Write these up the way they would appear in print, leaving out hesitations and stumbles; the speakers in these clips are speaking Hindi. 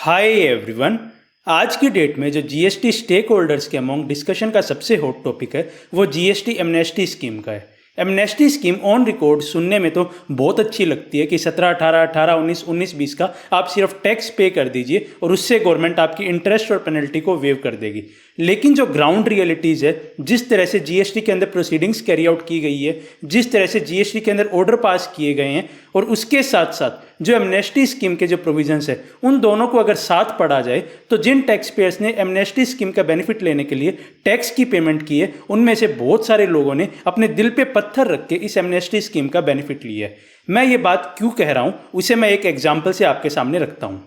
Hi everyone. आज की डेट में जो जीएसटी स्टेक होल्डर्स के अमोंग डिस्कशन का सबसे हॉट टॉपिक है वो जीएसटी एमनेस्टी स्कीम का है। एमनेस्टी स्कीम ऑन रिकॉर्ड सुनने में तो बहुत अच्छी लगती है कि 17, 18, 18, 19, 19, 20 का आप सिर्फ टैक्स पे कर दीजिए और उससे गवर्नमेंट आपकी इंटरेस्ट और पेनल्टी को वेव कर देगी। लेकिन जो ग्राउंड रियलिटीज़ है, जिस तरह से जीएसटी के अंदर प्रोसीडिंग्स कैरी आउट की गई है, जिस तरह से जीएसटी के अंदर ऑर्डर पास किए गए हैं और उसके साथ साथ जो एमनेस्टी स्कीम के जो प्रोविजंस है उन दोनों को अगर साथ पढ़ा जाए तो जिन टैक्स पेयर्स ने एमनेस्टी स्कीम का बेनिफिट लेने के लिए टैक्स की पेमेंट की है उनमें से बहुत सारे लोगों ने अपने दिल पे पत्थर रख के इस एमनेस्टी स्कीम का बेनिफिट लिया है। मैं ये बात क्यों कह रहा हूँ उसे मैं एक एग्जाम्पल से आपके सामने रखता हूँ।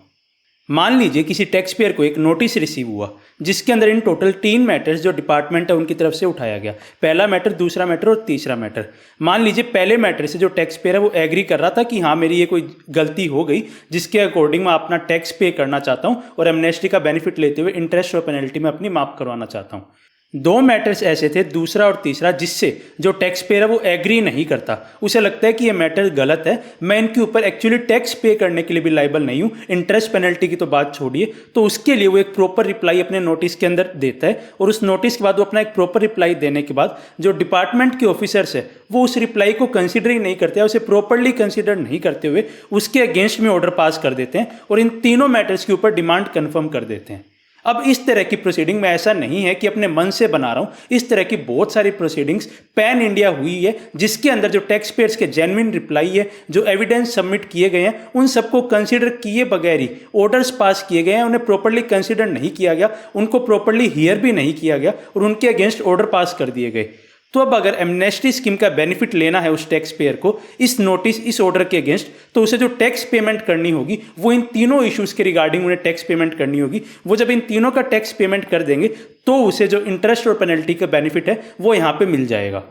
मान लीजिए किसी टैक्स पेयर को एक नोटिस रिसीव हुआ जिसके अंदर इन टोटल 3 मैटर्स जो डिपार्टमेंट है उनकी तरफ से उठाया गया। पहला मैटर, दूसरा मैटर और तीसरा मैटर। मान लीजिए पहले मैटर से जो टैक्स पेयर है वो एग्री कर रहा था कि हाँ मेरी ये कोई गलती हो गई जिसके अकॉर्डिंग मैं अपना टैक्स पे करना चाहता हूँ और एमनेस्टी का बेनिफिट लेते हुए इंटरेस्ट और पेनल्टी में अपनी माफ़ करवाना चाहता हूँ। 2 मैटर्स ऐसे थे, दूसरा और तीसरा, जिससे जो टैक्स पेयर है वो एग्री नहीं करता। उसे लगता है कि ये मैटर गलत है, मैं इनके ऊपर एक्चुअली टैक्स पे करने के लिए भी लायबल नहीं हूँ, इंटरेस्ट पेनल्टी की तो बात छोड़िए। तो उसके लिए वो एक प्रॉपर रिप्लाई अपने नोटिस के अंदर देता है और उस नोटिस के बाद वो अपना एक प्रॉपर रिप्लाई देने के बाद जो डिपार्टमेंट के ऑफिसर्स है वो उस रिप्लाई को कंसिडर ही नहीं करते हैं, उसे प्रॉपरली कंसिडर नहीं करते हुए उसके अगेंस्ट में ऑर्डर पास कर देते हैं और इन तीनों मैटर्स के ऊपर डिमांड कन्फर्म कर देते हैं। अब इस तरह की प्रोसीडिंग में ऐसा नहीं है कि अपने मन से बना रहा हूं, इस तरह की बहुत सारी प्रोसीडिंग्स पैन इंडिया हुई है जिसके अंदर जो टैक्स पेयर्स के जेन्युइन रिप्लाई है, जो एविडेंस सबमिट किए गए हैं, उन सबको कंसीडर किए बगैर ही ऑर्डर्स पास किए गए हैं। उन्हें प्रॉपरली कंसीडर नहीं किया गया, उनको प्रॉपरली हियर भी नहीं किया गया और उनके अगेंस्ट ऑर्डर पास कर दिए गए। तो अब अगर एमनेस्टी स्कीम का बेनिफिट लेना है उस टैक्स पेयर को इस नोटिस, इस ऑर्डर के अगेंस्ट, तो उसे जो टैक्स पेमेंट करनी होगी वो इन तीनों इश्यूज के रिगार्डिंग उन्हें टैक्स पेमेंट करनी होगी। वो जब इन तीनों का टैक्स पेमेंट कर देंगे तो उसे जो इंटरेस्ट और पेनल्टी का बेनिफिट है वो यहाँ पे मिल जाएगा।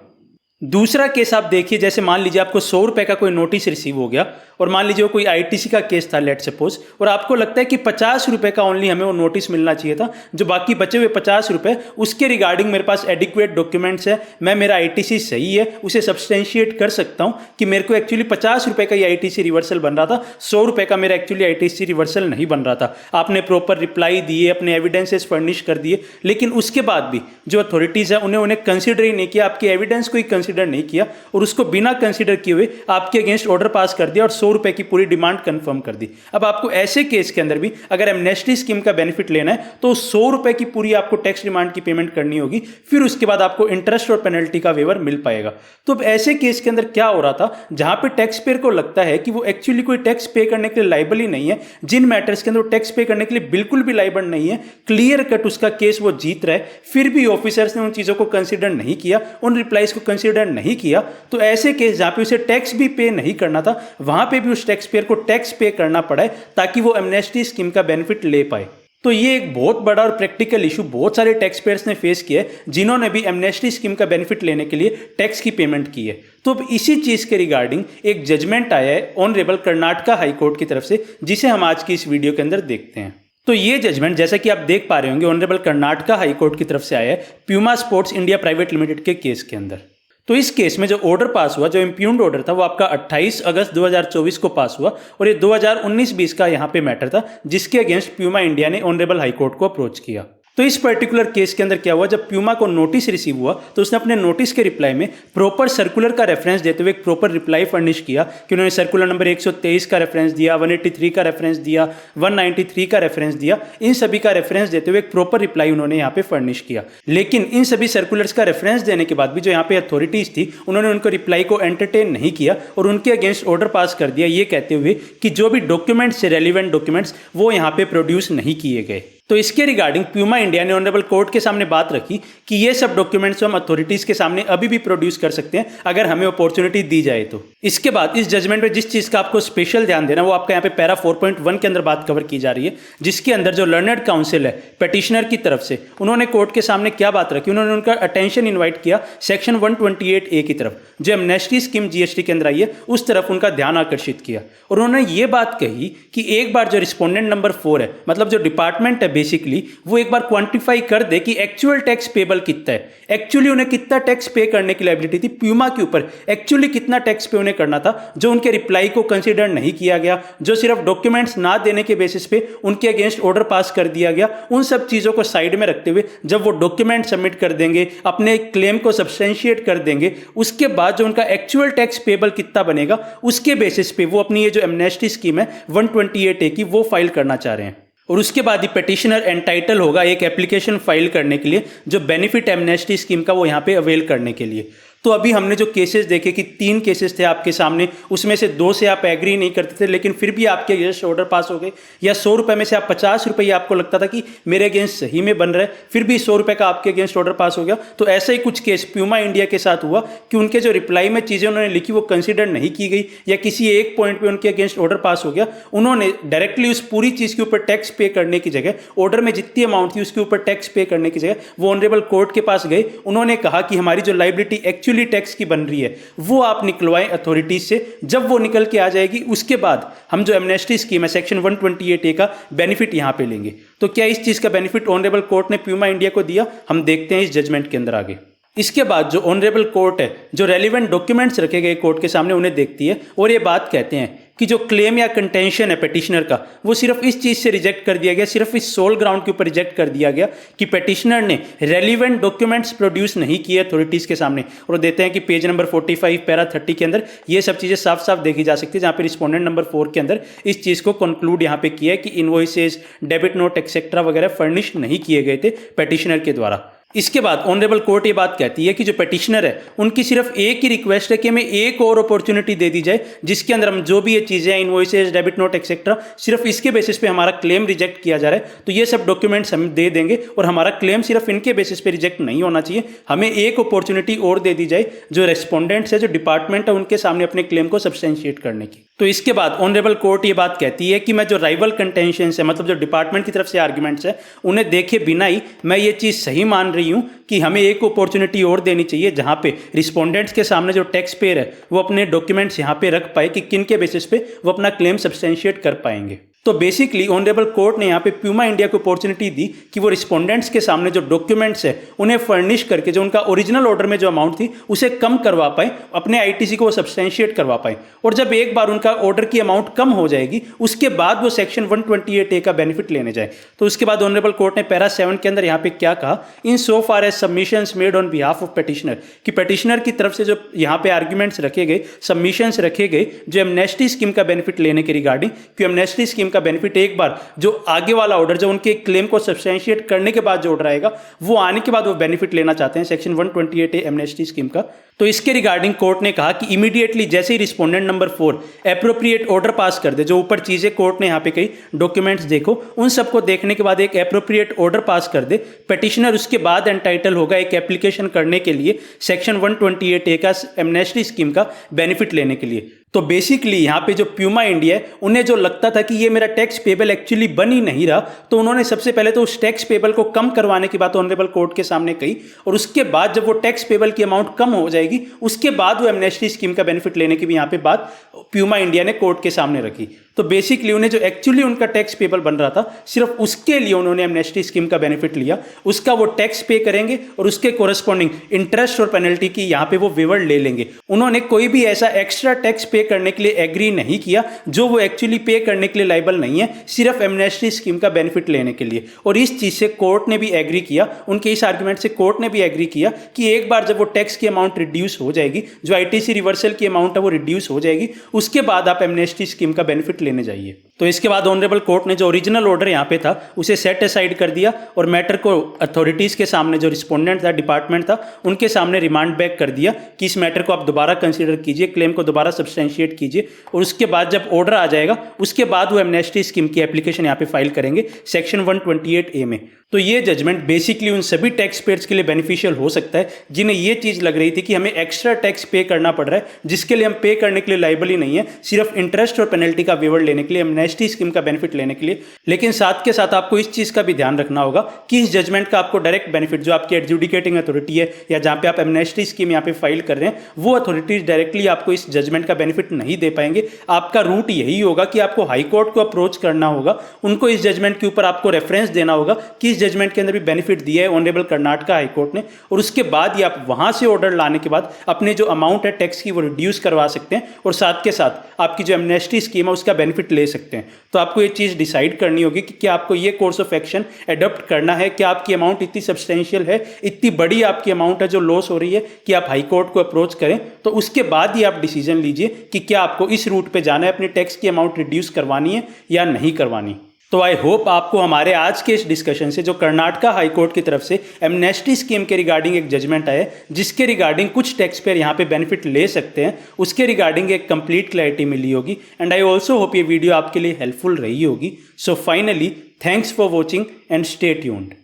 दूसरा केस आप देखिए, जैसे मान लीजिए आपको 100 रुपये का कोई नोटिस रिसीव हो गया और मान लीजिए वो कोई आईटीसी का केस था लेट सपोज, और आपको लगता है कि 50 रुपये का ओनली हमें वो नोटिस मिलना चाहिए था, जो बाकी बचे हुए 50 रुपये उसके रिगार्डिंग मेरे पास एडिक्वेट डॉक्यूमेंट्स है, मैं मेरा आईटीसी सही है, उसे सब्सटेंशिएट कर सकता हूँ कि मेरे को एक्चुअली 50 रुपये का ये आईटीसी रिवर्सल बन रहा था, 100 रुपये का मेरा एक्चुअली आईटीसी रिवर्सल नहीं बन रहा था। आपने प्रॉपर रिप्लाई दिए, अपने एविडेंसेस फर्निश कर दिए, लेकिन उसके बाद भी जो अथॉरिटीज़ है उन्हें कंसिडर ही नहीं किया, आपके एविडेंस को ही कंसिडर नहीं किया और उसको बिना कंसिडर किए हुए आपके अगेंस्ट ऑर्डर पास कर दिया और 100 रुपए की पूरी डिमांड कंफर्म कर दी। अब आपको ऐसे केस के अंदर भी अगर एमनेस्टी स्कीम का बेनिफिट लेना है तो 100 रुपए की पूरी आपको टैक्स डिमांड की पेमेंट करनी होगी, फिर उसके बाद आपको इंटरेस्ट और पेनल्टी का वेवर मिल पाएगा। तो अब ऐसे केस के अंदर क्या हो रहा था, जहां पे टैक्स पेयर को लगता है कि वो एक्चुअली कोई टैक्स पे करने के लिए लायबल ही नहीं है, जिन मैटर्स के अंदर वो टैक्स पे करने के लिए बिल्कुल भी लायबल नहीं है, क्लियर कट उसका केस वो जीत रहा है, फिर भी ऑफिसर्स ने उन चीजों को कंसिडर नहीं किया, उन रिप्लाईज को कंसिडर नहीं किया, तो ऐसे केस जहां पे उसे टैक्स भी पे नहीं करना था वहां पे भी उस टैक्स पेयर को टैक्स पे करना पड़ा है ताकि वो एमनेस्टी स्कीम का बेनिफिट ले पाए। तो ये एक बहुत बड़ा और प्रैक्टिकल इशू बहुत सारे टैक्स पेयर्स ने फेस किया है जिन्होंने भी एमनेस्टी स्कीम का बेनिफिट लेने के लिए टैक्स की पेमेंट की है। तो अब इसी चीज के रिगार्डिंग एक जजमेंट आया है ऑनरेबल कर्नाटका हाई कोर्ट की तरफ से, जिसे हम आज की इस वीडियो के अंदर देखते हैं। तो ये जजमेंट जैसा कि आप देख पा रहे होंगे ऑनरेबल कर्नाटका हाई कोर्ट की तरफ से आया है Puma sports India private limited के केस के अंदर। तो इस केस में जो ऑर्डर पास हुआ, जो इम्प्यून्ड ऑर्डर था, वो आपका 28 अगस्त 2024 को पास हुआ और ये 2019-20 का यहाँ पे मैटर था जिसके अगेंस्ट प्यूमा इंडिया ने ऑनरेबल हाई कोर्ट को अप्रोच किया। तो इस पर्टिकुलर केस के अंदर क्या हुआ, जब प्यूमा को नोटिस रिसीव हुआ तो उसने अपने नोटिस के रिप्लाई में प्रॉपर सर्कुलर का रेफरेंस देते हुए एक प्रॉपर रिप्लाई फर्निश किया कि उन्होंने सर्कुलर नंबर 123 का रेफरेंस दिया, 183 का रेफरेंस दिया, 193 का रेफरेंस दिया, इन सभी का रेफरेंस देते हुए एक प्रॉपर रिप्लाई उन्होंने यहाँ पे फर्निश किया। लेकिन इन सभी सर्कुलर्स का रेफरेंस देने के बाद भी जो यहाँ पे अथॉरिटीज थी उन्होंने उनको रिप्लाई को एंटरटेन नहीं किया और उनके अगेंस्ट ऑर्डर पास कर दिया, ये कहते हुए कि जो भी डॉक्यूमेंट्स, रेलिवेंट डॉक्यूमेंट्स, वो यहाँ पे प्रोड्यूस नहीं किए गए। तो इसके रिगार्डिंग प्यूमा इंडिया ने ऑनरेबल कोर्ट के सामने बात रखी कि ये सब डॉक्यूमेंट्स हम अथॉरिटीज के सामने अभी भी प्रोड्यूस कर सकते हैं अगर हमें अपॉर्चुनिटी दी जाए तो। इसके बाद इस जजमेंट में जिस चीज का आपको स्पेशल ध्यान देना वो आपका यहाँ पे पैरा 4.1 के अंदर बात कवर की जा रही है, जिसके अंदर जो लर्नर्ड काउंसिल है पेटिशनर की तरफ से, उन्होंने कोर्ट के सामने क्या बात रखी, उन्होंने उनका अटेंशन इन्वाइट किया सेक्शन 128A की तरफ, जो एमनेस्टी स्कीम जीएसटी के अंदर आई है उस तरफ उनका ध्यान आकर्षित किया और उन्होंने ये बात कही कि एक बार जो रिस्पोंडेंट नंबर 4 है, मतलब जो डिपार्टमेंट है बेसिकली वो एक बार क्वांटिफाई कर दे कि एक्चुअल टैक्स पेबल कितना है, एक्चुअली उन्हें कितना टैक्स पे करने की लायबिलिटी थी प्यूमा के ऊपर, एक्चुअली कितना टैक्स पे उन्हें करना था, जो उनके रिप्लाई को कंसीडर नहीं किया गया, जो सिर्फ डॉक्यूमेंट्स ना देने के बेसिस पे उनके अगेंस्ट ऑर्डर पास कर दिया गया, उन सब चीज़ों को साइड में रखते हुए जब वो डॉक्यूमेंट सबमिट कर देंगे, अपने क्लेम को सब्सटेंशिएट कर देंगे, उसके बाद जो उनका एक्चुअल टैक्स पेबल कितना बनेगा उसके बेसिस पे वो अपनी ये जो एमनेस्टी स्कीम है 128A की वो फाइल करना चाह रहे हैं। और उसके बाद ही पेटिशनर एंटाइटल होगा एक एप्लीकेशन फाइल करने के लिए जो बेनिफिट एमनेस्टी स्कीम का वो यहाँ पे अवेल करने के लिए। तो अभी हमने जो केसेस देखे कि 3 केसेस थे आपके सामने, उसमें से 2 से आप एग्री नहीं करते थे लेकिन फिर भी आपके अगेंस्ट ऑर्डर पास हो गए, या 100 रुपये में से आप 50 रुपये आपको लगता था कि मेरे अगेंस्ट सही में बन रहा है, फिर भी 100 रुपये का आपके अगेंस्ट ऑर्डर पास हो गया। तो ऐसा ही कुछ केस प्यूमा इंडिया के साथ हुआ कि उनके जो रिप्लाई में चीज़ें उन्होंने लिखी वो कंसिडर नहीं की गई, या किसी एक पॉइंट पर उनके अगेंस्ट ऑर्डर पास हो गया, उन्होंने डायरेक्टली उस पूरी चीज़ के ऊपर टैक्स पे करने की जगह, ऑर्डर में जितनी अमाउंट थी उसके ऊपर टैक्स पे करने की जगह वो ऑनरेबल कोर्ट के पास गए, उन्होंने कहा कि हमारी जो लायबिलिटी एक्चुअली टैक्स की बन रही है वो आप निकलवाएं अथॉरिटीज से। जब वो निकल के आ जाएगी उसके बाद हम जो एमनेस्टी स्कीम है सेक्शन 128A का बेनिफिट यहां पे लेंगे। तो क्या इस चीज का बेनिफिट ऑनरेबल कोर्ट ने प्यूमा इंडिया को दिया, हम देखते हैं इस जजमेंट के अंदर आगे। इसके बाद जो ऑनरेबल कोर्ट है जो रेलिवेंट डॉक्यूमेंट्स रखे गए कोर्ट के सामने उन्हें देखती है और ये बात कहते हैं कि जो क्लेम या कंटेंशन है पेटिशनर का वो सिर्फ इस चीज़ से रिजेक्ट कर दिया गया, सिर्फ इस सोल ग्राउंड के ऊपर रिजेक्ट कर दिया गया कि पेटिशनर ने रेलिवेंट डॉक्यूमेंट्स प्रोड्यूस नहीं किए अथॉरिटीज़ के सामने। और देते हैं कि पेज नंबर 45 पैरा 30 के अंदर ये सब चीज़ें साफ साफ देखी जा सकती है, जहाँ पे रिस्पोंडेंट नंबर 4 के अंदर इस चीज़ को कंक्लूड यहाँ पे किया है कि इनवॉइसेज, डेबिट नोट एक्सेट्रा वगैरह फर्निश नहीं किए गए थे पेटिशनर के द्वारा। इसके बाद ऑनरेबल कोर्ट ये बात कहती है कि जो पेटिशनर है उनकी सिर्फ एक ही रिक्वेस्ट है कि हमें एक और अपॉर्चुनिटी दे दी जाए जिसके अंदर हम जो भी ये चीज़ें हैं, इनवॉइसेज, डेबिट नोट एक्सेट्रा, सिर्फ इसके बेसिस पे हमारा क्लेम रिजेक्ट किया जा रहा है तो ये सब डॉक्यूमेंट्स हम दे देंगे और हमारा क्लेम सिर्फ इनके बेसिस पे रिजेक्ट नहीं होना चाहिए, हमें एक अपॉर्चुनिटी और दे दी जाए जो रेस्पोंडेंट्स है, जो डिपार्टमेंट है, उनके सामने अपने क्लेम को सब्सटेंशिएट करने की। तो इसके बाद ऑनरेबल कोर्ट ये बात कहती है कि मैं जो राइवल कंटेंशंस है, मतलब जो डिपार्टमेंट की तरफ से आर्ग्यूमेंट्स है, उन्हें देखे बिना ही मैं ये चीज़ सही मान रही हूँ कि हमें एक अपॉर्चुनिटी और देनी चाहिए जहाँ पे रिस्पोंडेंट्स के सामने जो टैक्स पेयर है वो अपने डॉक्यूमेंट्स यहाँ पे रख पाए कि किन के बेसिस पे वो अपना क्लेम सब्सटेंशिएट कर पाएंगे। तो बेसिकली ऑनरेबल कोर्ट ने यहाँ पे प्यूमा इंडिया को अपॉर्चुनिटी दी कि वो रिस्पोंडेंट्स के सामने जो डॉक्यूमेंट्स है उन्हें फर्निश करके जो उनका ओरिजिनल ऑर्डर में जो अमाउंट थी उसे कम करवा पाए, अपने आईटीसी को सब्सटेंशिएट करवा पाए। और जब एक बार उनका ऑर्डर की अमाउंट कम हो जाएगी उसके बाद वो सेक्शन 128A का बेनिफिट लेने जाए। तो उसके बाद ऑनरेबल कोर्ट ने पैरा 7 के अंदर यहाँ पे क्या कहा, in so far as submissions made on behalf of petitioner, कि पेटिशनर की तरफ से जो यहाँ पे आर्ग्यूमेंट्स रखे गए, सबमिशंस रखे गए जो एमनेस्टी स्कीम का बेनिफिट लेने के रिगार्डिंग, कि एमनेस्टी स्कीम का बेनिफिट एक बार जो आगे वाला ऑर्डर जो उनके क्लेम को सब्सटेंशिएट करने के बाद जो ऑर्डर आएगा वो आने के बाद वो बेनिफिट लेना चाहते हैं सेक्शन 128A एमनेस्टी स्कीम का। तो इसके रिगार्डिंग कोर्ट ने कहा कि इमीडिएटली जैसे ही respondent number 4 appropriate order pass कर दे, जो ऊपर चीजें कोर्ट ने यहाँ पे कही, डॉक्यूमेंट्स देखो, उन सबको देखने के बाद एक एप्रोप्रिएट ऑर्डर पास कर दे, पेटिशनर उसके बाद एंटाइटल होगा एक एप्लीकेशन करने के लिए सेक्शन 128A का एमनेस्टी स्कीम का बेनिफिट लेने के लिए। तो बेसिकली यहाँ पे जो प्यूमा इंडिया है उन्हें जो लगता था कि ये मेरा टैक्स पेबल एक्चुअली बन ही नहीं रहा, तो उन्होंने सबसे पहले तो उस टैक्स पेबल को कम करवाने की बात ऑनरेबल कोर्ट के सामने कही, और उसके बाद जब वो टैक्स पेबल की अमाउंट कम हो जाएगी उसके बाद वो एमनेस्टी स्कीम का बेनिफिट लेने की भी यहाँ पे बात प्यूमा इंडिया ने कोर्ट के सामने रखी। तो बेसिकली उन्हें जो एक्चुअली उनका टैक्स पेबल बन रहा था सिर्फ उसके लिए उन्होंने एमनेस्टी स्कीम का बेनिफिट लिया, उसका वो टैक्स पे करेंगे और उसके कोरस्पॉन्डिंग इंटरेस्ट और पेनल्टी की यहाँ पे वो वेवर ले लेंगे। उन्होंने कोई भी ऐसा एक्स्ट्रा टैक्स पे करने के लिए एग्री नहीं किया जो वो एक्चुअली पे करने के लिए लायबल नहीं है, सिर्फ एमनेस्टी स्कीम का बेनिफिट लेने के लिए। और इस चीज से कोर्ट ने भी एग्री किया, उनके इस आर्गुमेंट से कोर्ट ने भी एग्री किया कि एक बार जब वो टैक्स की अमाउंट रिड्यूस हो जाएगी, जो आईटीसी रिवर्सल की अमाउंट है वो रिड्यूस हो जाएगी, उसके बाद आप एमनेस्टी स्कीम का बेनिफिट लेने जाइए। तो इसके बाद ऑनरेबल कोर्ट ने जो ओरिजिनल ऑर्डर यहाँ पे था उसे सेट असाइड कर दिया और मैटर को अथॉरिटीज़ के सामने, जो रिस्पोंडेंट था, डिपार्टमेंट था, उनके सामने रिमांड बैक कर दिया कि इस मैटर को आप दोबारा कंसीडर कीजिए, क्लेम को दोबारा सब्सटेंशिएट कीजिए, और उसके बाद जब ऑर्डर आ जाएगा उसके बाद वो एमनेस्टी स्कीम की एप्लीकेशन यहाँ पे फाइल करेंगे सेक्शन 128A में। तो ये जजमेंट बेसिकली उन सभी टैक्स पेयर्स के लिए बेनिफिशियल हो सकता है जिन्हें ये चीज़ लग रही थी कि हमें एक्स्ट्रा टैक्स पे करना पड़ रहा है जिसके लिए हम पे करने के लिए लायबल ही नहीं है, सिर्फ इंटरेस्ट और पेनल्टी का वेवर लेने के लिए एमनेस्टी एमनेस्टी स्कीम का बेनिफिट लेने के लिए। लेकिन साथ के साथ आपको इस चीज़ का भी ध्यान रखना होगा कि इस जजमेंट का आपको डायरेक्ट बेनिफिट जो आपकी एडजुडिकेटिंग अथॉरिटी है या जहाँ पे आप एमनेस्टी स्कीम यहाँ पे फाइल कर रहे हैं, वो अथॉरिटीज डायरेक्टली आपको इस जजमेंट का बेनिफिट नहीं दे पाएंगे। आपका रूट यही होगा कि आपको हाई कोर्ट को अप्रोच करना होगा, उनको इस जजमेंट के ऊपर आपको रेफरेंस देना होगा कि इस जजमेंट के अंदर भी बेनिफिट दिया है ऑनरेबल कर्नाटका हाई कोर्ट ने, और उसके बाद ही आप वहां से ऑर्डर लाने के बाद अपने जो अमाउंट है टैक्स की वो रिड्यूस करवा सकते हैं और साथ के साथ आपकी जो एमनेस्टी स्कीम है उसका बेनिफिट ले सकते हैं। तो आपको ये चीज़ डिसाइड करनी होगी कि क्या आपको ये कोर्स ऑफ एक्शन एडॉप्ट करना है, क्या आपकी अमाउंट इतनी सब्सटेंशियल है, इतनी बड़ी आपकी अमाउंट है जो लॉस हो रही है कि आप हाई कोर्ट को अप्रोच करें। तो उसके बाद ही आप डिसीजन लीजिए कि क्या आपको इस रूट पे जाना है, अपनी टैक्स की अमाउंट रिड्यूस करवानी है या नहीं करवानी। तो आई होप आपको हमारे आज के इस डिस्कशन से जो कर्नाटका हाई कोर्ट की तरफ से एमनेस्टी स्कीम के रिगार्डिंग एक जजमेंट आया जिसके रिगार्डिंग कुछ टैक्स पेयर यहाँ पे बेनिफिट ले सकते हैं, उसके रिगार्डिंग एक कंप्लीट क्लैरिटी मिली होगी। एंड आई ऑल्सो होप ये वीडियो आपके लिए हेल्पफुल रही होगी। So finally thanks for watching and stay tuned.